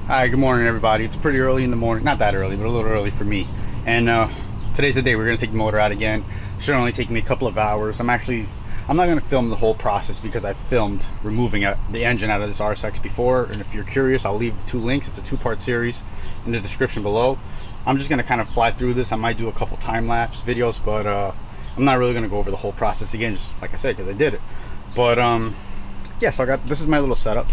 Hi, good morning everybody. It's pretty early in the morning, not that early, but a little early for me. And today's the day we're gonna take the motor out again. Should only take me a couple of hours. I'm not gonna film the whole process because I filmed removing the engine out of this RSX before. And if you're curious, I'll leave the two links. It's a two-part series in the description below. I'm just gonna kind of fly through this. I might do a couple time-lapse videos, but I'm not really gonna go over the whole process again, just like I said, because I did it. But yeah, so this is my little setup.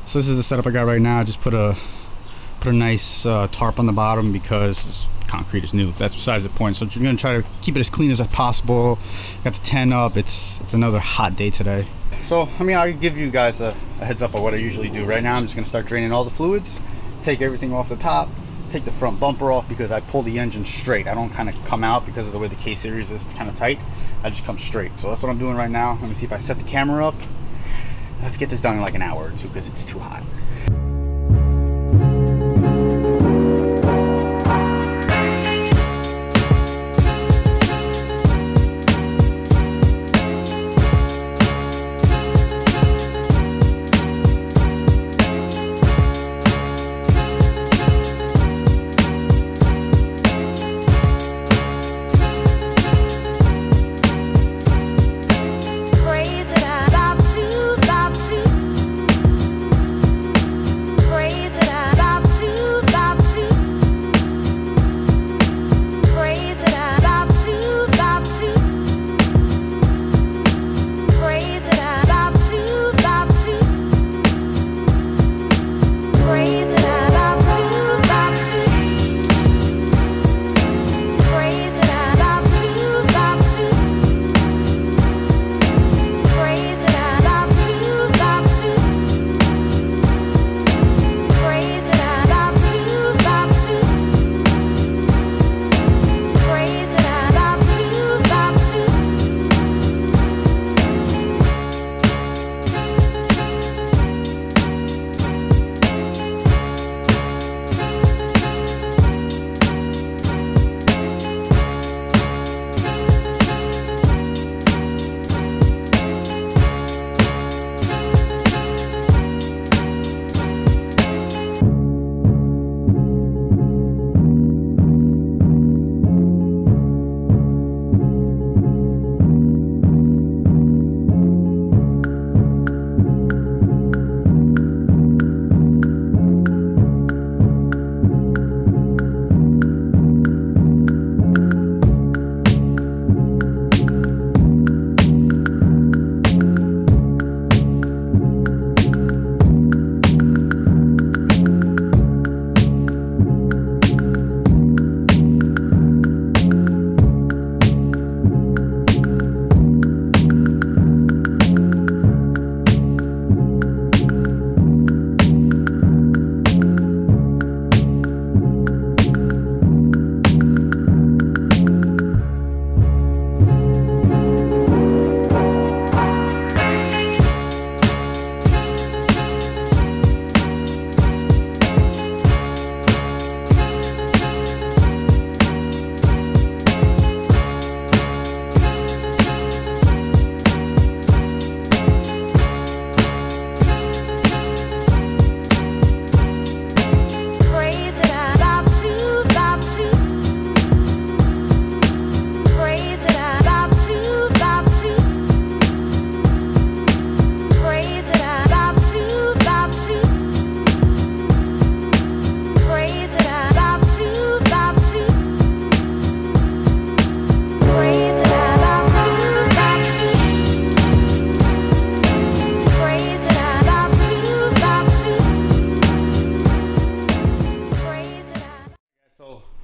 So this is the setup I got right now. I just put a nice tarp on the bottom because this concrete is new. That's besides the point. So you're gonna try to keep it as clean as possible. Got the tent up. It's another hot day today. So I mean, I'll give you guys a heads up of what I usually do. Right now I'm just gonna start draining all the fluids, take everything off the top, take the front bumper off because I pull the engine straight. I don't kind of come out because of the way the K-Series is. It's kind of tight. I just come straight. So that's what I'm doing right now. Let me see if I set the camera up. Let's get this done in like an hour or two because it's too hot.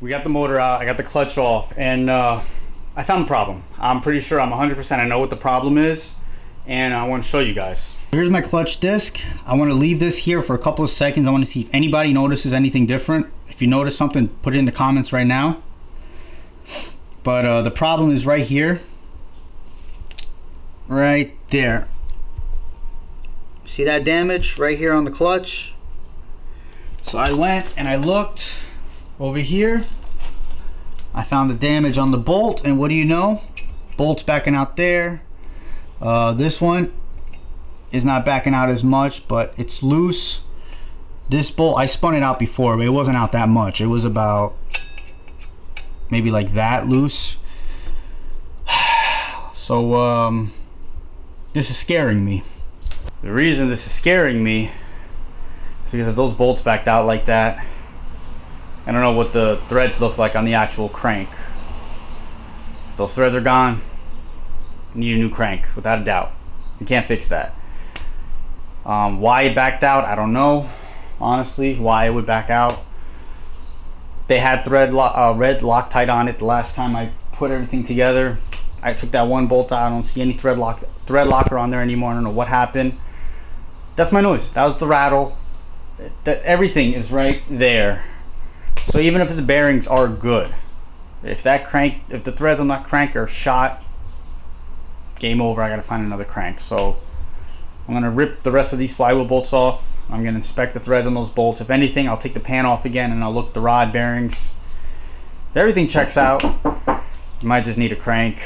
We got the motor out, I got the clutch off, and I found the problem. I'm pretty sure I'm 100% I know what the problem is, and I want to show you guys. Here's my clutch disc. I want to leave this here for a couple of seconds. I want to see if anybody notices anything different. If you notice something, put it in the comments right now. But the problem is right here. Right there. See that damage right here on the clutch? So I went and I looked over here. I found the damage on the bolt, and what do you know? Bolt's backing out there. This one is not backing out as much, but it's loose. This bolt, I spun it out before, but it wasn't out that much. It was about maybe like that loose. So this is scaring me. The reason this is scaring me is because if those bolts backed out like that, I don't know what the threads look like on the actual crank. If those threads are gone, you need a new crank, without a doubt. You can't fix that. Why it backed out, I don't know. Honestly, why it would back out. They had red Loctite on it the last time I put everything together. I took that one bolt out. I don't see any thread locker on there anymore. I don't know what happened. That's my noise. That was the rattle. Everything is right there. So even if the bearings are good, if the threads on that crank are shot, game over. I gotta find another crank. So I'm gonna rip the rest of these flywheel bolts off. I'm gonna inspect the threads on those bolts. If anything, I'll take the pan off again and I'll look the rod bearings. If everything checks out, you might just need a crank,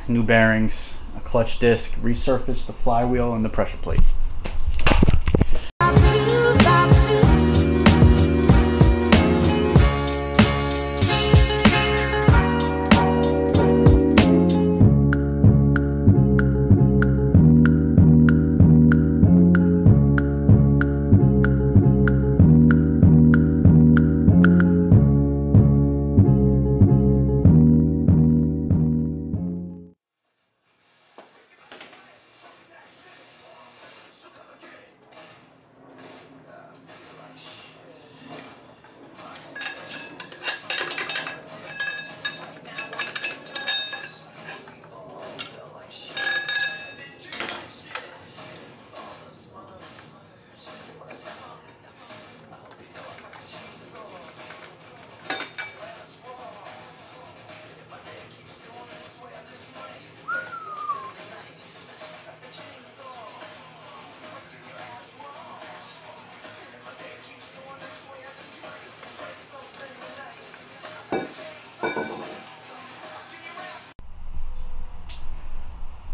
new bearings, a clutch disc, resurface the flywheel and the pressure plate.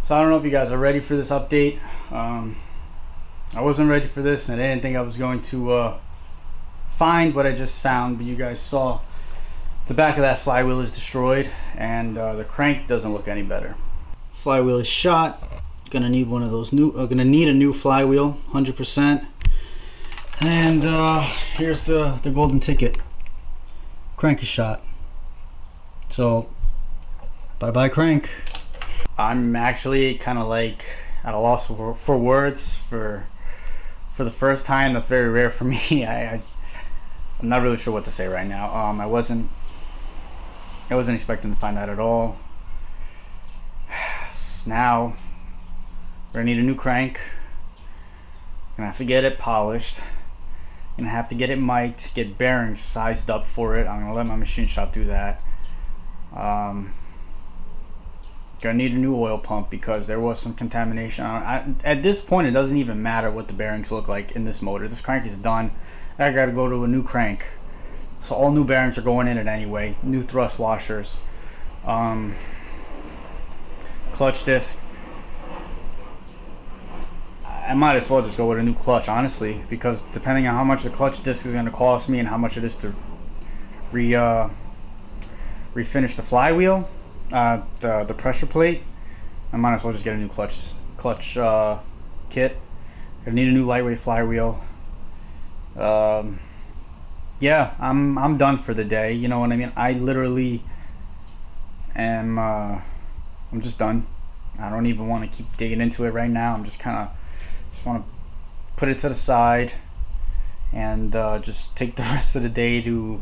So I don't know if you guys are ready for this update. I wasn't ready for this, and I didn't think I was going to find what I just found, but you guys saw the back of that flywheel is destroyed, and the crank doesn't look any better. Flywheel is shot. Gonna need one of those new. Gonna need a new flywheel, 100%. And here's the golden ticket. Crank is shot. So bye bye crank. I'm actually kind of like at a loss for words for the first time. That's very rare for me. I'm not really sure what to say right now. I wasn't expecting to find that at all. Now we're gonna need a new crank. Gonna have to get it polished. Gonna have to get it mic'd, get bearings sized up for it. I'm gonna let my machine shop do that. Gonna need a new oil pump because there was some contamination. At this point, it doesn't even matter what the bearings look like in this motor. This crank is done. I gotta go to a new crank. So all new bearings are going in it anyway. New thrust washers. Clutch disc. I might as well just go with a new clutch, honestly, because depending on how much the clutch disc is going to cost me and how much it is to refinish the flywheel, the pressure plate, I might as well just get a new clutch kit. I need a new lightweight flywheel. Yeah, I'm done for the day. You know what I mean? I literally am. I'm just done. I don't even want to keep digging into it right now. I'm just kind of want to put it to the side and just take the rest of the day to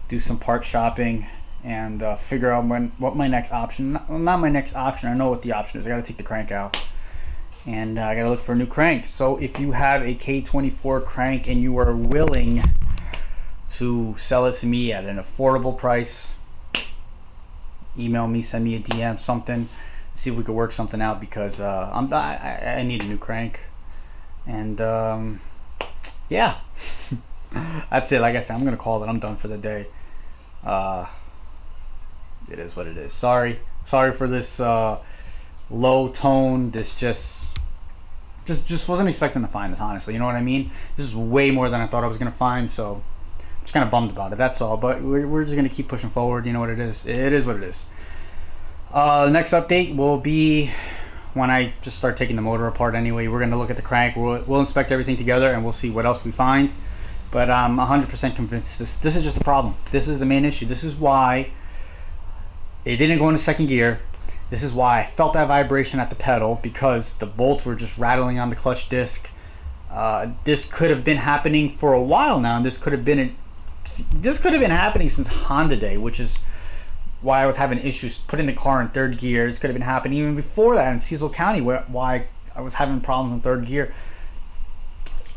do some part shopping and figure out what my next option. Not my next option. I know what the option is. I got to take the crank out and I got to look for a new crank. So if you have a K24 crank and you are willing to sell it to me at an affordable price, email me, send me a DM, something, see if we could work something out, because I need a new crank. And yeah, that's it. Like I said, I'm gonna call it. I'm done for the day. It is what it is. Sorry for this low tone, this just just wasn't expecting to find this, honestly. You know what I mean? This is way more than I thought I was gonna find, so I'm just kind of bummed about it. That's all. But we're just gonna keep pushing forward. You know what it is? It is what it is. The next update will be when I just start taking the motor apart. Anyway, we're gonna look at the crank. We'll inspect everything together, and we'll see what else we find. But I'm 100% convinced this is just the problem. This is the main issue. This is why it didn't go into second gear. This is why I felt that vibration at the pedal, because the bolts were just rattling on the clutch disc. This could have been happening for a while now, and this could have been happening since Honda Day, which is why I was having issues putting the car in third gear. This could have been happening even before that in Cecil County, why I was having problems in third gear.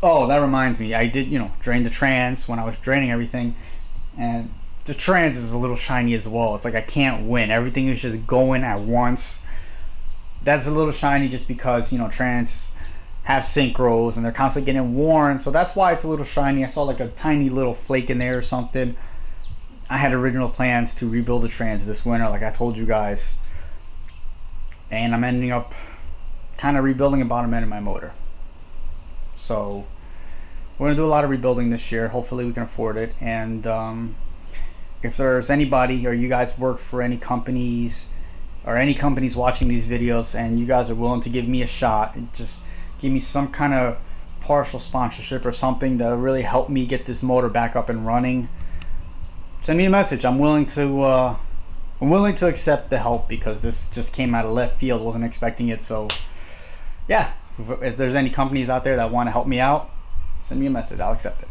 Oh, that reminds me, I did, drain the trans when I was draining everything, and the trans is a little shiny as well. It's like I can't win. Everything is just going at once. That's a little shiny just because, trans have synchros and they're constantly getting worn, so that's why it's a little shiny. I saw like a tiny little flake in there or something. I had original plans to rebuild the trans this winter, like I told you guys, and I'm ending up kind of rebuilding the bottom end of my motor. So we're gonna do a lot of rebuilding this year. Hopefully we can afford it. And if there's anybody, or you guys work for any companies, or any companies watching these videos, and you guys are willing to give me a shot and just give me some kind of partial sponsorship or something to really help me get this motor back up and running, send me a message. I'm willing to accept the help, because this just came out of left field. Wasn't expecting it. So yeah, if there's any companies out there that want to help me out, send me a message. I'll accept it.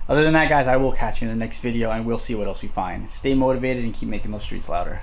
Other than that, guys, I will catch you in the next video, and we'll see what else we find. Stay motivated and keep making those streets louder.